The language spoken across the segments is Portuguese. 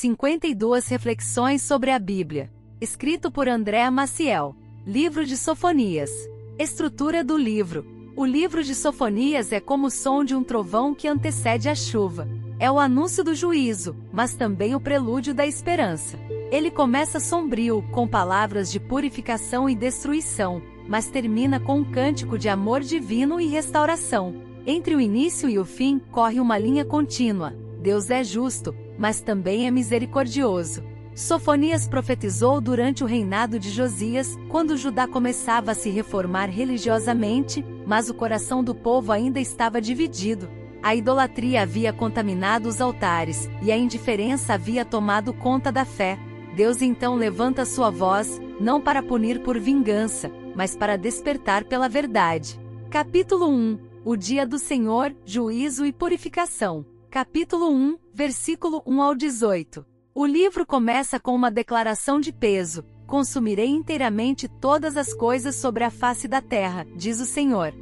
52 reflexões sobre a Bíblia. Escrito por Andréa Maciel. Livro de Sofonias. Estrutura do livro. O livro de Sofonias é como o som de um trovão que antecede a chuva. É o anúncio do juízo, mas também o prelúdio da esperança. Ele começa sombrio, com palavras de purificação e destruição, mas termina com um cântico de amor divino e restauração. Entre o início e o fim, corre uma linha contínua. Deus é justo, mas também é misericordioso. Sofonias profetizou durante o reinado de Josias, quando Judá começava a se reformar religiosamente, mas o coração do povo ainda estava dividido. A idolatria havia contaminado os altares, e a indiferença havia tomado conta da fé. Deus então levanta sua voz, não para punir por vingança, mas para despertar pela verdade. Capítulo 1. O dia do Senhor, juízo e purificação. Capítulo 1, versículo 1 ao 18. O livro começa com uma declaração de peso: consumirei inteiramente todas as coisas sobre a face da terra, diz o Senhor.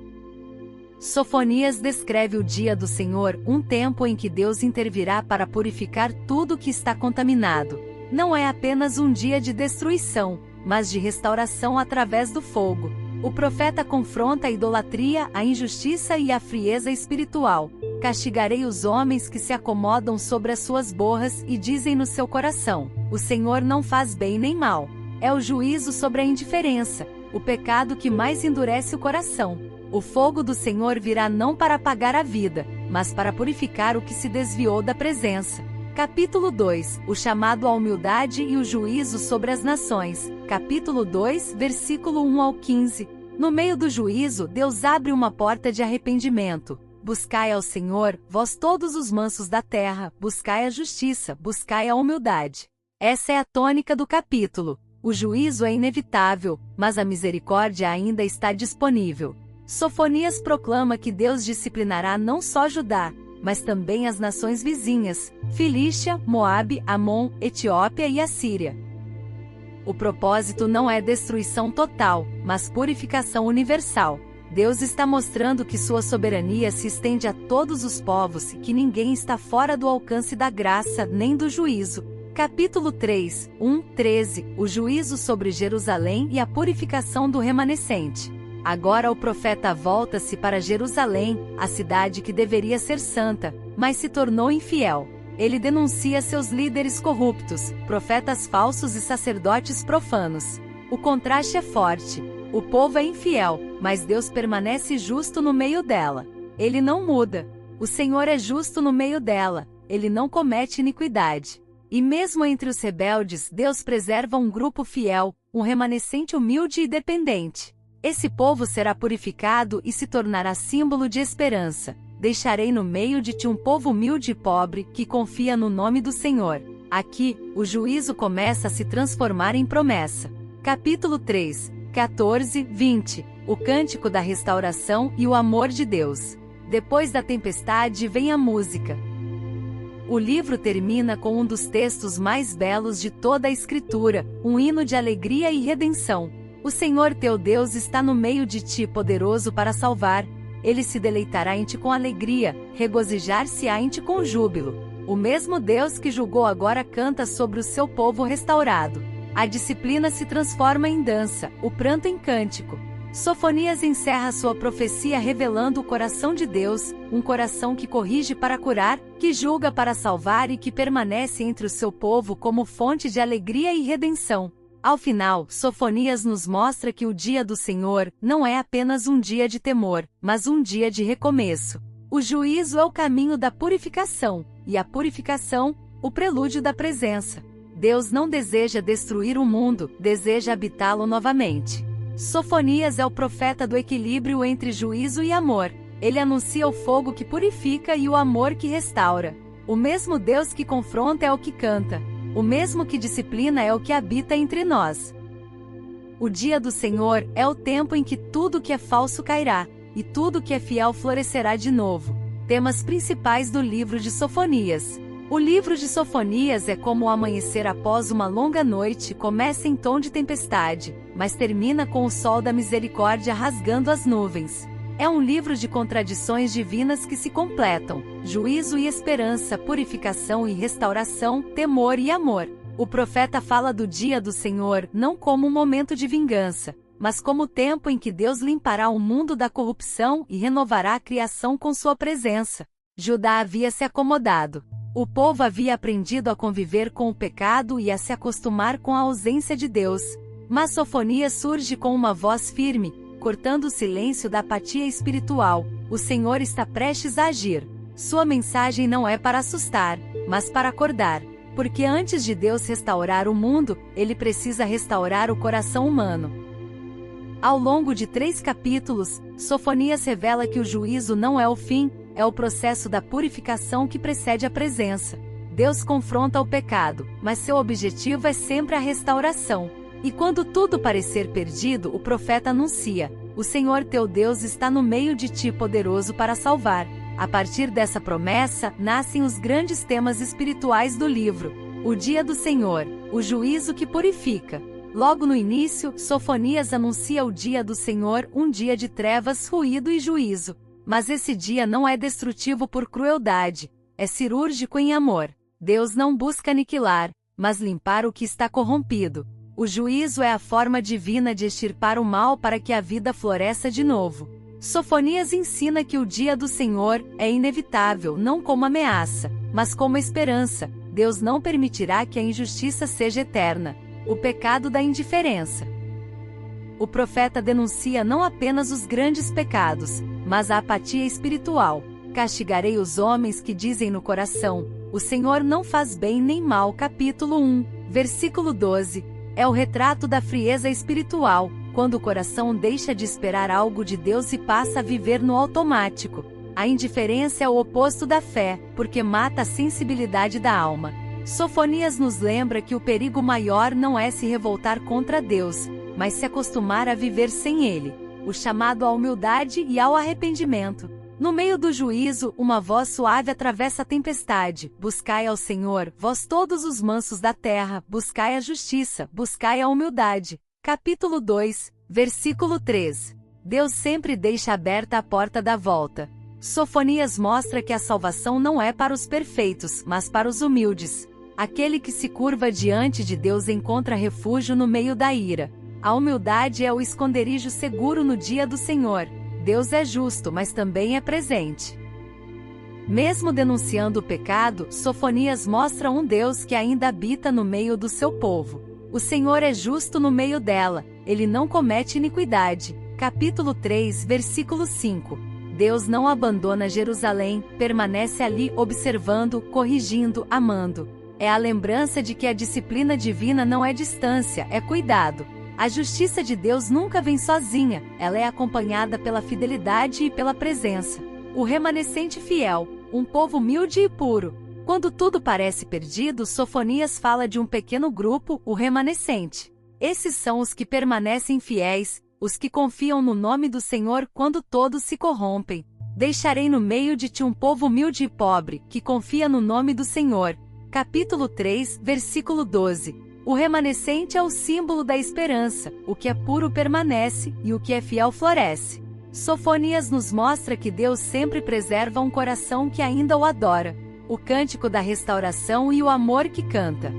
Sofonias descreve o dia do Senhor, um tempo em que Deus intervirá para purificar tudo que está contaminado. Não é apenas um dia de destruição, mas de restauração através do fogo. O profeta confronta a idolatria, a injustiça e a frieza espiritual. Castigarei os homens que se acomodam sobre as suas borras e dizem no seu coração: o Senhor não faz bem nem mal. É o juízo sobre a indiferença, o pecado que mais endurece o coração. O fogo do Senhor virá não para apagar a vida, mas para purificar o que se desviou da presença. Capítulo 2. O chamado à humildade e o juízo sobre as nações. Capítulo 2, versículo 1 ao 15. No meio do juízo, Deus abre uma porta de arrependimento. Buscai ao Senhor, vós todos os mansos da terra, buscai a justiça, buscai a humildade. Essa é a tônica do capítulo. O juízo é inevitável, mas a misericórdia ainda está disponível. Sofonias proclama que Deus disciplinará não só Judá, mas também as nações vizinhas, Filístia, Moabe, Amon, Etiópia e Assíria. O propósito não é destruição total, mas purificação universal. Deus está mostrando que sua soberania se estende a todos os povos e que ninguém está fora do alcance da graça nem do juízo. Capítulo 3, 1-13. O juízo sobre Jerusalém e a purificação do remanescente. Agora o profeta volta-se para Jerusalém, a cidade que deveria ser santa, mas se tornou infiel. Ele denuncia seus líderes corruptos, profetas falsos e sacerdotes profanos. O contraste é forte. O povo é infiel, mas Deus permanece justo no meio dela. Ele não muda. O Senhor é justo no meio dela. Ele não comete iniquidade. E mesmo entre os rebeldes, Deus preserva um grupo fiel, um remanescente humilde e dependente. Esse povo será purificado e se tornará símbolo de esperança. Deixarei no meio de ti um povo humilde e pobre, que confia no nome do Senhor. Aqui, o juízo começa a se transformar em promessa. Capítulo 3, 14-20. O cântico da restauração e o amor de Deus. Depois da tempestade vem a música. O livro termina com um dos textos mais belos de toda a Escritura, um hino de alegria e redenção. O Senhor teu Deus está no meio de ti, poderoso para salvar. Ele se deleitará em ti com alegria, regozijar-se-á em ti com júbilo. O mesmo Deus que julgou agora canta sobre o seu povo restaurado. A disciplina se transforma em dança, o pranto em cântico. Sofonias encerra sua profecia revelando o coração de Deus, um coração que corrige para curar, que julga para salvar e que permanece entre o seu povo como fonte de alegria e redenção. Ao final, Sofonias nos mostra que o dia do Senhor não é apenas um dia de temor, mas um dia de recomeço. O juízo é o caminho da purificação, e a purificação, o prelúdio da presença. Deus não deseja destruir o mundo, deseja habitá-lo novamente. Sofonias é o profeta do equilíbrio entre juízo e amor. Ele anuncia o fogo que purifica e o amor que restaura. O mesmo Deus que confronta é o que canta. O mesmo que disciplina é o que habita entre nós. O dia do Senhor é o tempo em que tudo que é falso cairá, e tudo que é fiel florescerá de novo. Temas principais do livro de Sofonias. O livro de Sofonias é como o amanhecer após uma longa noite, começa em tom de tempestade, mas termina com o sol da misericórdia rasgando as nuvens. É um livro de contradições divinas que se completam: juízo e esperança, purificação e restauração, temor e amor. O profeta fala do dia do Senhor não como um momento de vingança, mas como o tempo em que Deus limpará o mundo da corrupção e renovará a criação com sua presença. Judá havia se acomodado. O povo havia aprendido a conviver com o pecado e a se acostumar com a ausência de Deus. Mas Sofonias surge com uma voz firme, cortando o silêncio da apatia espiritual. O Senhor está prestes a agir. Sua mensagem não é para assustar, mas para acordar. Porque antes de Deus restaurar o mundo, Ele precisa restaurar o coração humano. Ao longo de 3 capítulos, Sofonias revela que o juízo não é o fim, é o processo da purificação que precede a presença. Deus confronta o pecado, mas seu objetivo é sempre a restauração. E quando tudo parecer perdido, o profeta anuncia: o Senhor teu Deus está no meio de ti, poderoso para salvar. A partir dessa promessa, nascem os grandes temas espirituais do livro: o dia do Senhor, o juízo que purifica. Logo no início, Sofonias anuncia o dia do Senhor, um dia de trevas, ruído e juízo. Mas esse dia não é destrutivo por crueldade, é cirúrgico em amor. Deus não busca aniquilar, mas limpar o que está corrompido. O juízo é a forma divina de extirpar o mal para que a vida floresça de novo. Sofonias ensina que o dia do Senhor é inevitável, não como ameaça, mas como esperança. Deus não permitirá que a injustiça seja eterna. O pecado da indiferença. O profeta denuncia não apenas os grandes pecados, mas a apatia espiritual. Castigarei os homens que dizem no coração: o Senhor não faz bem nem mal. Capítulo 1, versículo 12. É o retrato da frieza espiritual, quando o coração deixa de esperar algo de Deus e passa a viver no automático. A indiferença é o oposto da fé, porque mata a sensibilidade da alma. Sofonias nos lembra que o perigo maior não é se revoltar contra Deus, mas se acostumar a viver sem Ele. O chamado à humildade e ao arrependimento. No meio do juízo, uma voz suave atravessa a tempestade: buscai ao Senhor, vós todos os mansos da terra, buscai a justiça, buscai a humildade. Capítulo 2, versículo 3. Deus sempre deixa aberta a porta da volta. Sofonias mostra que a salvação não é para os perfeitos, mas para os humildes. Aquele que se curva diante de Deus encontra refúgio no meio da ira. A humildade é o esconderijo seguro no dia do Senhor. Deus é justo, mas também é presente. Mesmo denunciando o pecado, Sofonias mostra um Deus que ainda habita no meio do seu povo. O Senhor é justo no meio dela, Ele não comete iniquidade. Capítulo 3, versículo 5. Deus não abandona Jerusalém, permanece ali observando, corrigindo, amando. É a lembrança de que a disciplina divina não é distância, é cuidado. A justiça de Deus nunca vem sozinha, ela é acompanhada pela fidelidade e pela presença. O remanescente fiel, um povo humilde e puro. Quando tudo parece perdido, Sofonias fala de um pequeno grupo, o remanescente. Esses são os que permanecem fiéis, os que confiam no nome do Senhor quando todos se corrompem. Deixarei no meio de ti um povo humilde e pobre, que confia no nome do Senhor. Capítulo 3, versículo 12. O remanescente é o símbolo da esperança, o que é puro permanece, e o que é fiel floresce. Sofonias nos mostra que Deus sempre preserva um coração que ainda o adora. O cântico da restauração e o amor que canta.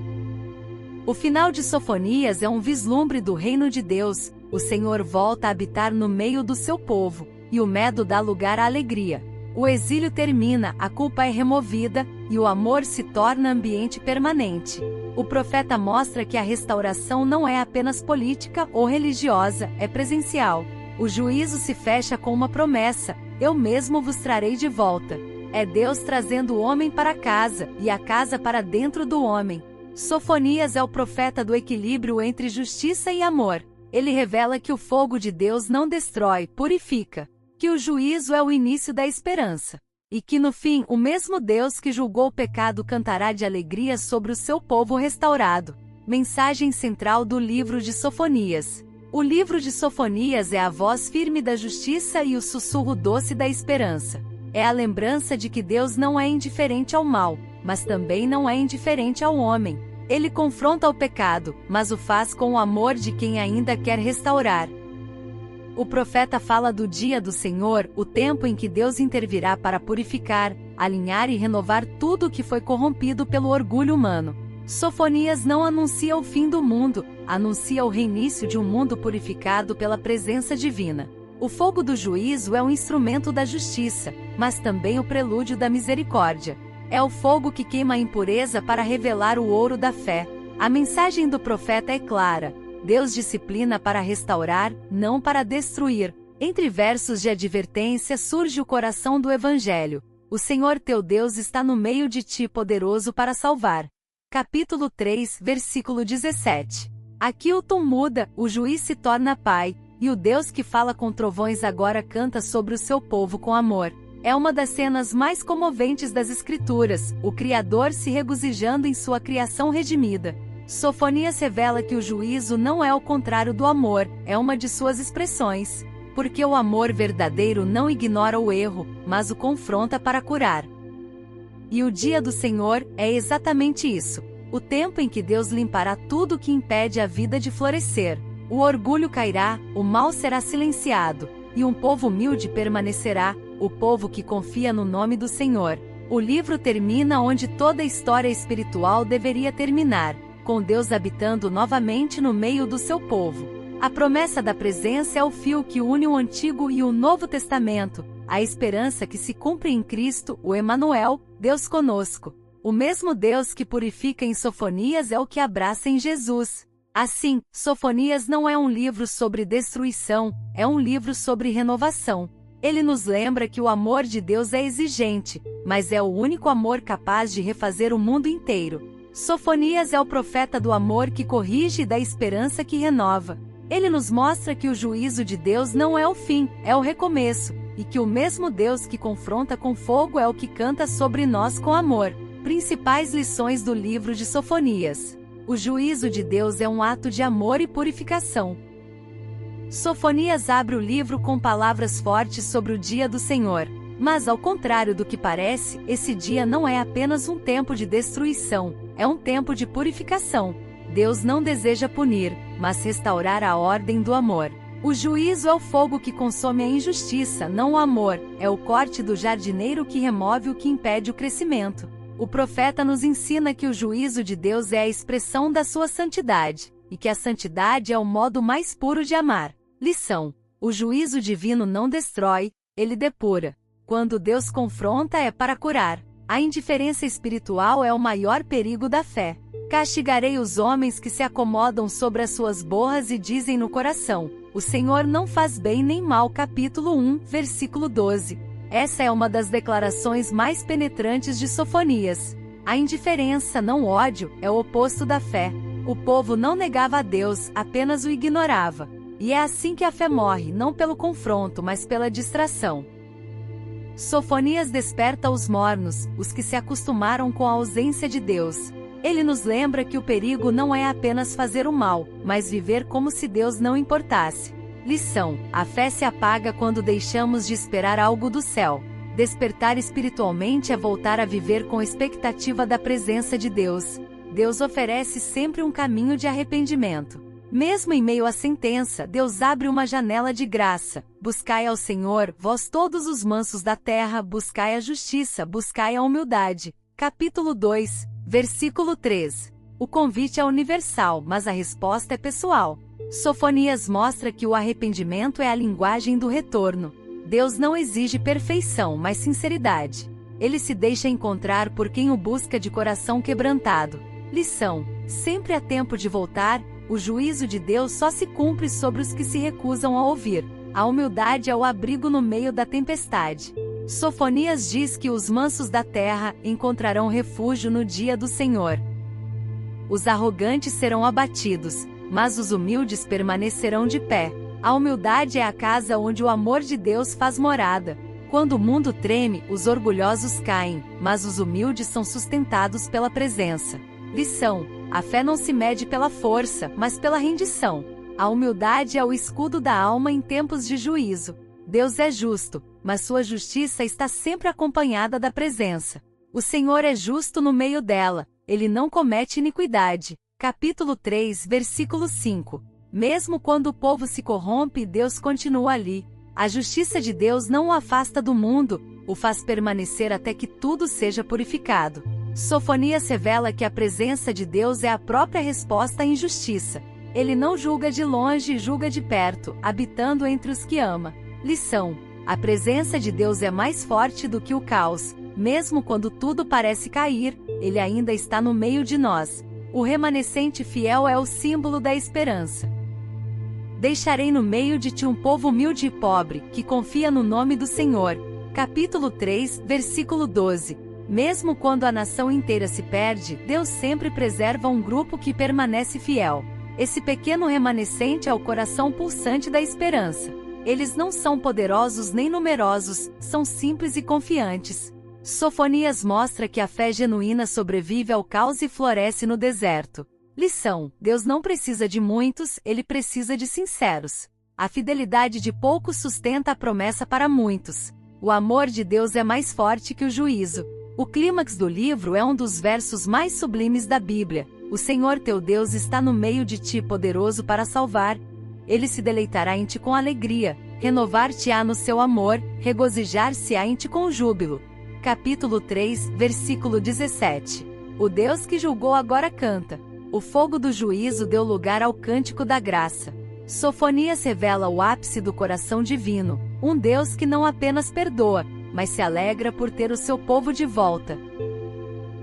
O final de Sofonias é um vislumbre do reino de Deus. O Senhor volta a habitar no meio do seu povo, e o medo dá lugar à alegria. O exílio termina, a culpa é removida, e o amor se torna ambiente permanente. O profeta mostra que a restauração não é apenas política ou religiosa, é presencial. O juízo se fecha com uma promessa: eu mesmo vos trarei de volta. É Deus trazendo o homem para casa, e a casa para dentro do homem. Sofonias é o profeta do equilíbrio entre justiça e amor. Ele revela que o fogo de Deus não destrói, purifica. Que o juízo é o início da esperança. E que no fim, o mesmo Deus que julgou o pecado cantará de alegria sobre o seu povo restaurado. Mensagem central do livro de Sofonias. O livro de Sofonias é a voz firme da justiça e o sussurro doce da esperança. É a lembrança de que Deus não é indiferente ao mal, mas também não é indiferente ao homem. Ele confronta o pecado, mas o faz com o amor de quem ainda quer restaurar. O profeta fala do dia do Senhor, o tempo em que Deus intervirá para purificar, alinhar e renovar tudo o que foi corrompido pelo orgulho humano. Sofonias não anuncia o fim do mundo, anuncia o reinício de um mundo purificado pela presença divina. O fogo do juízo é um instrumento da justiça, mas também o prelúdio da misericórdia. É o fogo que queima a impureza para revelar o ouro da fé. A mensagem do profeta é clara: Deus disciplina para restaurar, não para destruir. Entre versos de advertência surge o coração do Evangelho. O Senhor teu Deus está no meio de ti, poderoso para salvar. Capítulo 3, versículo 17. Aqui o tom muda, o juiz se torna pai, e o Deus que fala com trovões agora canta sobre o seu povo com amor. É uma das cenas mais comoventes das Escrituras, o Criador se regozijando em sua criação redimida. Sofonias revela que o juízo não é o contrário do amor, é uma de suas expressões. Porque o amor verdadeiro não ignora o erro, mas o confronta para curar. E o dia do Senhor é exatamente isso. O tempo em que Deus limpará tudo que impede a vida de florescer. O orgulho cairá, o mal será silenciado, e um povo humilde permanecerá, o povo que confia no nome do Senhor. O livro termina onde toda a história espiritual deveria terminar, com Deus habitando novamente no meio do seu povo. A promessa da presença é o fio que une o Antigo e o Novo Testamento, a esperança que se cumpre em Cristo, o Emanuel, Deus conosco. O mesmo Deus que purifica em Sofonias é o que abraça em Jesus. Assim, Sofonias não é um livro sobre destruição, é um livro sobre renovação. Ele nos lembra que o amor de Deus é exigente, mas é o único amor capaz de refazer o mundo inteiro. Sofonias é o profeta do amor que corrige e da esperança que renova. Ele nos mostra que o juízo de Deus não é o fim, é o recomeço, e que o mesmo Deus que confronta com fogo é o que canta sobre nós com amor. Principais lições do livro de Sofonias. O juízo de Deus é um ato de amor e purificação. Sofonias abre o livro com palavras fortes sobre o dia do Senhor. Mas ao contrário do que parece, esse dia não é apenas um tempo de destruição, é um tempo de purificação. Deus não deseja punir, mas restaurar a ordem do amor. O juízo é o fogo que consome a injustiça, não o amor, é o corte do jardineiro que remove o que impede o crescimento. O profeta nos ensina que o juízo de Deus é a expressão da sua santidade, e que a santidade é o modo mais puro de amar. Lição: o juízo divino não destrói, ele depura. Quando Deus confronta é para curar. A indiferença espiritual é o maior perigo da fé. Castigarei os homens que se acomodam sobre as suas borras e dizem no coração: o Senhor não faz bem nem mal. Capítulo 1, versículo 12. Essa é uma das declarações mais penetrantes de Sofonias. A indiferença, não o ódio, é o oposto da fé. O povo não negava a Deus, apenas o ignorava. E é assim que a fé morre, não pelo confronto, mas pela distração. Sofonias desperta os mornos, os que se acostumaram com a ausência de Deus. Ele nos lembra que o perigo não é apenas fazer o mal, mas viver como se Deus não importasse. Lição: a fé se apaga quando deixamos de esperar algo do céu. Despertar espiritualmente é voltar a viver com expectativa da presença de Deus. Deus oferece sempre um caminho de arrependimento. Mesmo em meio à sentença, Deus abre uma janela de graça. Buscai ao Senhor, vós todos os mansos da terra, buscai a justiça, buscai a humildade. Capítulo 2, versículo 3. O convite é universal, mas a resposta é pessoal. Sofonias mostra que o arrependimento é a linguagem do retorno. Deus não exige perfeição, mas sinceridade. Ele se deixa encontrar por quem o busca de coração quebrantado. Lição: sempre há tempo de voltar. O juízo de Deus só se cumpre sobre os que se recusam a ouvir. A humildade é o abrigo no meio da tempestade. Sofonias diz que os mansos da terra encontrarão refúgio no dia do Senhor. Os arrogantes serão abatidos, mas os humildes permanecerão de pé. A humildade é a casa onde o amor de Deus faz morada. Quando o mundo treme, os orgulhosos caem, mas os humildes são sustentados pela presença. Lição: a fé não se mede pela força, mas pela rendição. A humildade é o escudo da alma em tempos de juízo. Deus é justo, mas sua justiça está sempre acompanhada da presença. O Senhor é justo no meio dela, ele não comete iniquidade. Capítulo 3, versículo 5. Mesmo quando o povo se corrompe, Deus continua ali. A justiça de Deus não o afasta do mundo, o faz permanecer até que tudo seja purificado. Sofonias revela que a presença de Deus é a própria resposta à injustiça. Ele não julga de longe, julga de perto, habitando entre os que ama. Lição: a presença de Deus é mais forte do que o caos. Mesmo quando tudo parece cair, Ele ainda está no meio de nós. O remanescente fiel é o símbolo da esperança. Deixarei no meio de ti um povo humilde e pobre, que confia no nome do Senhor. Capítulo 3, versículo 12. Mesmo quando a nação inteira se perde, Deus sempre preserva um grupo que permanece fiel. Esse pequeno remanescente é o coração pulsante da esperança. Eles não são poderosos nem numerosos, são simples e confiantes. Sofonias mostra que a fé genuína sobrevive ao caos e floresce no deserto. Lição: Deus não precisa de muitos, Ele precisa de sinceros. A fidelidade de poucos sustenta a promessa para muitos. O amor de Deus é mais forte que o juízo. O clímax do livro é um dos versos mais sublimes da Bíblia. O Senhor teu Deus está no meio de ti, poderoso para salvar. Ele se deleitará em ti com alegria, renovar-te-á no seu amor, regozijar-se-á em ti com júbilo. Capítulo 3, versículo 17. O Deus que julgou agora canta. O fogo do juízo deu lugar ao cântico da graça. Sofonias revela o ápice do coração divino, um Deus que não apenas perdoa, mas se alegra por ter o seu povo de volta.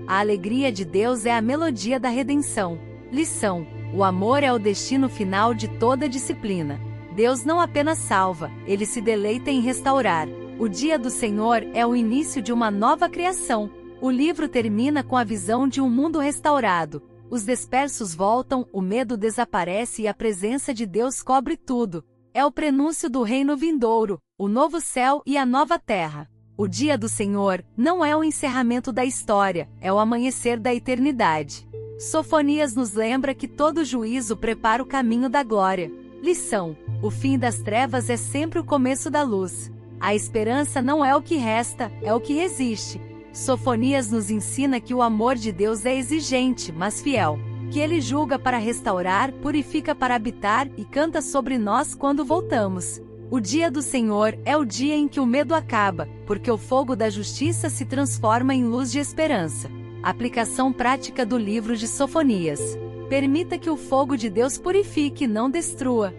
A alegria de Deus é a melodia da redenção. Lição: o amor é o destino final de toda disciplina. Deus não apenas salva, Ele se deleita em restaurar. O dia do Senhor é o início de uma nova criação. O livro termina com a visão de um mundo restaurado. Os dispersos voltam, o medo desaparece e a presença de Deus cobre tudo. É o prenúncio do reino vindouro, o novo céu e a nova terra. O dia do Senhor não é o encerramento da história, é o amanhecer da eternidade. Sofonias nos lembra que todo juízo prepara o caminho da glória. Lição: o fim das trevas é sempre o começo da luz. A esperança não é o que resta, é o que resiste. Sofonias nos ensina que o amor de Deus é exigente, mas fiel. Que Ele julga para restaurar, purifica para habitar e canta sobre nós quando voltamos. O dia do Senhor é o dia em que o medo acaba, porque o fogo da justiça se transforma em luz de esperança. Aplicação prática do livro de Sofonias. Permita que o fogo de Deus purifique e não destrua.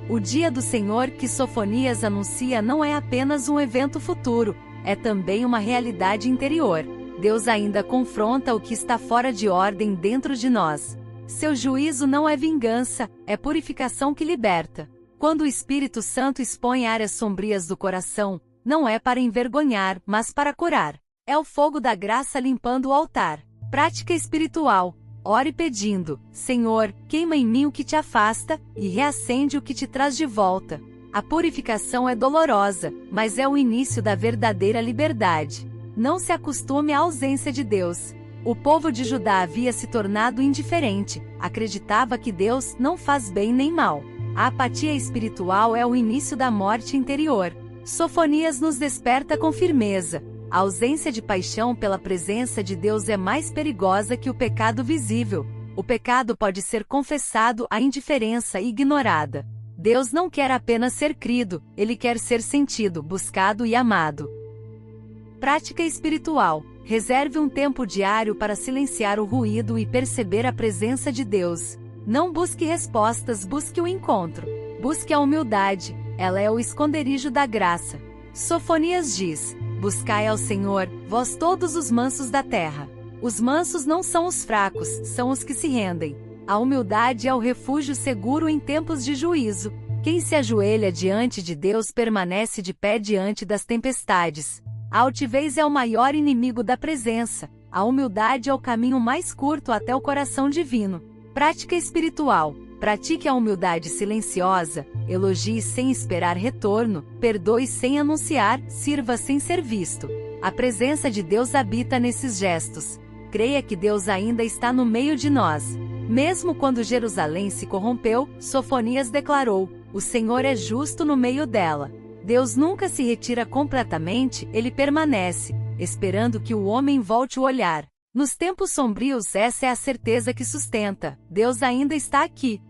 O dia do Senhor que Sofonias anuncia não é apenas um evento futuro, é também uma realidade interior. Deus ainda confronta o que está fora de ordem dentro de nós. Seu juízo não é vingança, é purificação que liberta. Quando o Espírito Santo expõe áreas sombrias do coração, não é para envergonhar, mas para curar. É o fogo da graça limpando o altar. Prática espiritual. Ore pedindo: Senhor, queima em mim o que te afasta, e reacende o que te traz de volta. A purificação é dolorosa, mas é o início da verdadeira liberdade. Não se acostume à ausência de Deus. O povo de Judá havia se tornado indiferente, acreditava que Deus não faz bem nem mal. A apatia espiritual é o início da morte interior. Sofonias nos desperta com firmeza. A ausência de paixão pela presença de Deus é mais perigosa que o pecado visível. O pecado pode ser confessado, a indiferença ignorada. Deus não quer apenas ser crido, Ele quer ser sentido, buscado e amado. Prática espiritual. Reserve um tempo diário para silenciar o ruído e perceber a presença de Deus. Não busque respostas, busque o encontro. Busque a humildade, ela é o esconderijo da graça. Sofonias diz: buscai ao Senhor, vós todos os mansos da terra. Os mansos não são os fracos, são os que se rendem. A humildade é o refúgio seguro em tempos de juízo. Quem se ajoelha diante de Deus permanece de pé diante das tempestades. A altivez é o maior inimigo da presença. A humildade é o caminho mais curto até o coração divino. Prática espiritual. Pratique a humildade silenciosa, elogie sem esperar retorno, perdoe sem anunciar, sirva sem ser visto. A presença de Deus habita nesses gestos. Creia que Deus ainda está no meio de nós. Mesmo quando Jerusalém se corrompeu, Sofonias declarou: o Senhor é justo no meio dela. Deus nunca se retira completamente, Ele permanece, esperando que o homem volte o olhar. Nos tempos sombrios, essa é a certeza que sustenta: Deus ainda está aqui.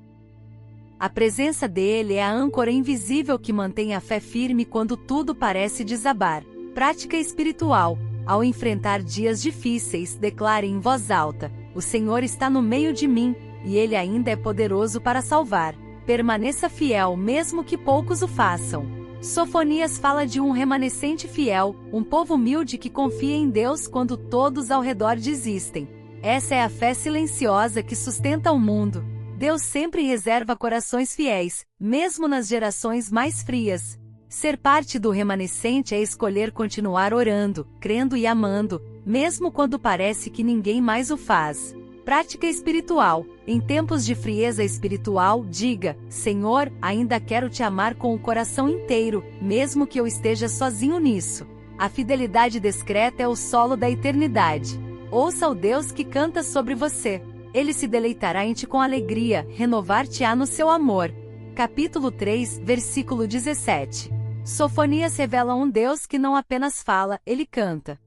A presença dele é a âncora invisível que mantém a fé firme quando tudo parece desabar. Prática espiritual. Ao enfrentar dias difíceis, declare em voz alta: o Senhor está no meio de mim, e Ele ainda é poderoso para salvar. Permaneça fiel mesmo que poucos o façam. Sofonias fala de um remanescente fiel, um povo humilde que confia em Deus quando todos ao redor desistem. Essa é a fé silenciosa que sustenta o mundo. Deus sempre reserva corações fiéis, mesmo nas gerações mais frias. Ser parte do remanescente é escolher continuar orando, crendo e amando, mesmo quando parece que ninguém mais o faz. Prática espiritual. Em tempos de frieza espiritual, diga: Senhor, ainda quero te amar com o coração inteiro, mesmo que eu esteja sozinho nisso. A fidelidade discreta é o solo da eternidade. Ouça o Deus que canta sobre você. Ele se deleitará em ti com alegria, renovar-te-á no seu amor. Capítulo 3, versículo 17. Sofonias revela um Deus que não apenas fala, ele canta.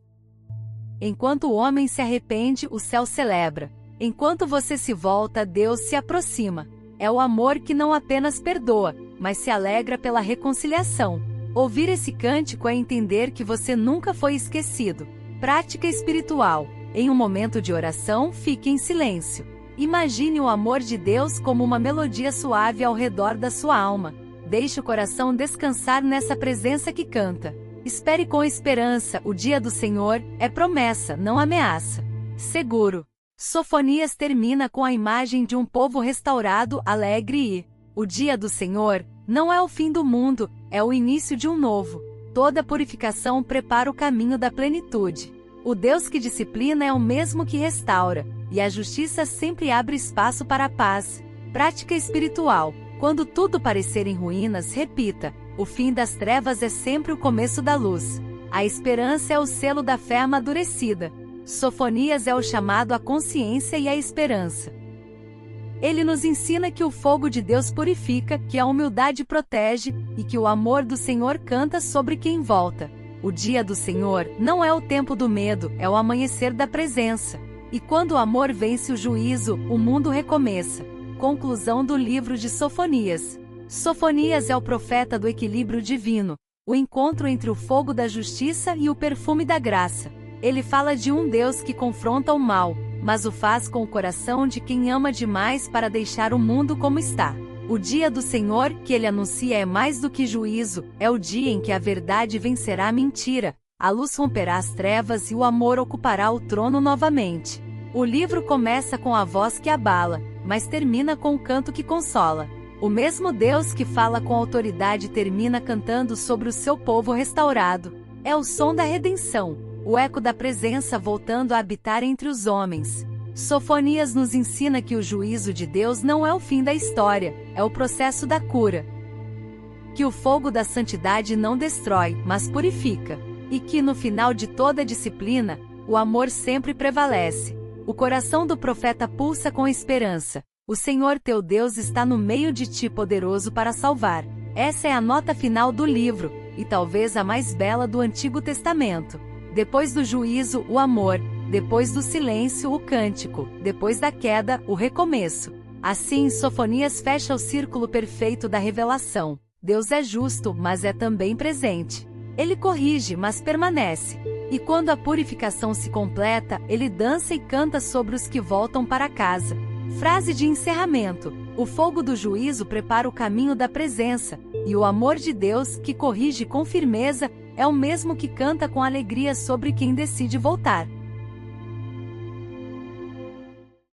Enquanto o homem se arrepende, o céu celebra. Enquanto você se volta, Deus se aproxima. É o amor que não apenas perdoa, mas se alegra pela reconciliação. Ouvir esse cântico é entender que você nunca foi esquecido. Prática espiritual. Em um momento de oração, fique em silêncio. Imagine o amor de Deus como uma melodia suave ao redor da sua alma. Deixe o coração descansar nessa presença que canta. Espere com esperança, o dia do Senhor é promessa, não ameaça. Seguro. Sofonias termina com a imagem de um povo restaurado, alegre e... O dia do Senhor não é o fim do mundo, é o início de um novo. Toda purificação prepara o caminho da plenitude. O Deus que disciplina é o mesmo que restaura, e a justiça sempre abre espaço para a paz. Prática espiritual. Quando tudo parecer em ruínas, repita: o fim das trevas é sempre o começo da luz. A esperança é o selo da fé amadurecida. Sofonias é o chamado à consciência e à esperança. Ele nos ensina que o fogo de Deus purifica, que a humildade protege, e que o amor do Senhor canta sobre quem volta. O dia do Senhor não é o tempo do medo, é o amanhecer da presença. E quando o amor vence o juízo, o mundo recomeça. Conclusão do livro de Sofonias. Sofonias é o profeta do equilíbrio divino, o encontro entre o fogo da justiça e o perfume da graça. Ele fala de um Deus que confronta o mal, mas o faz com o coração de quem ama demais para deixar o mundo como está. O dia do Senhor, que ele anuncia, é mais do que juízo, é o dia em que a verdade vencerá a mentira, a luz romperá as trevas e o amor ocupará o trono novamente. O livro começa com a voz que abala, mas termina com o canto que consola. O mesmo Deus que fala com autoridade termina cantando sobre o seu povo restaurado. É o som da redenção, o eco da presença voltando a habitar entre os homens. Sofonias nos ensina que o juízo de Deus não é o fim da história, é o processo da cura. Que o fogo da santidade não destrói, mas purifica. E que no final de toda disciplina, o amor sempre prevalece. O coração do profeta pulsa com esperança. O Senhor teu Deus está no meio de ti, poderoso para salvar. Essa é a nota final do livro, e talvez a mais bela do Antigo Testamento. Depois do juízo, o amor. Depois do silêncio, o cântico. Depois da queda, o recomeço. Assim, Sofonias fecha o círculo perfeito da revelação. Deus é justo, mas é também presente. Ele corrige, mas permanece. E quando a purificação se completa, ele dança e canta sobre os que voltam para casa. Frase de encerramento: o fogo do juízo prepara o caminho da presença, e o amor de Deus, que corrige com firmeza, é o mesmo que canta com alegria sobre quem decide voltar.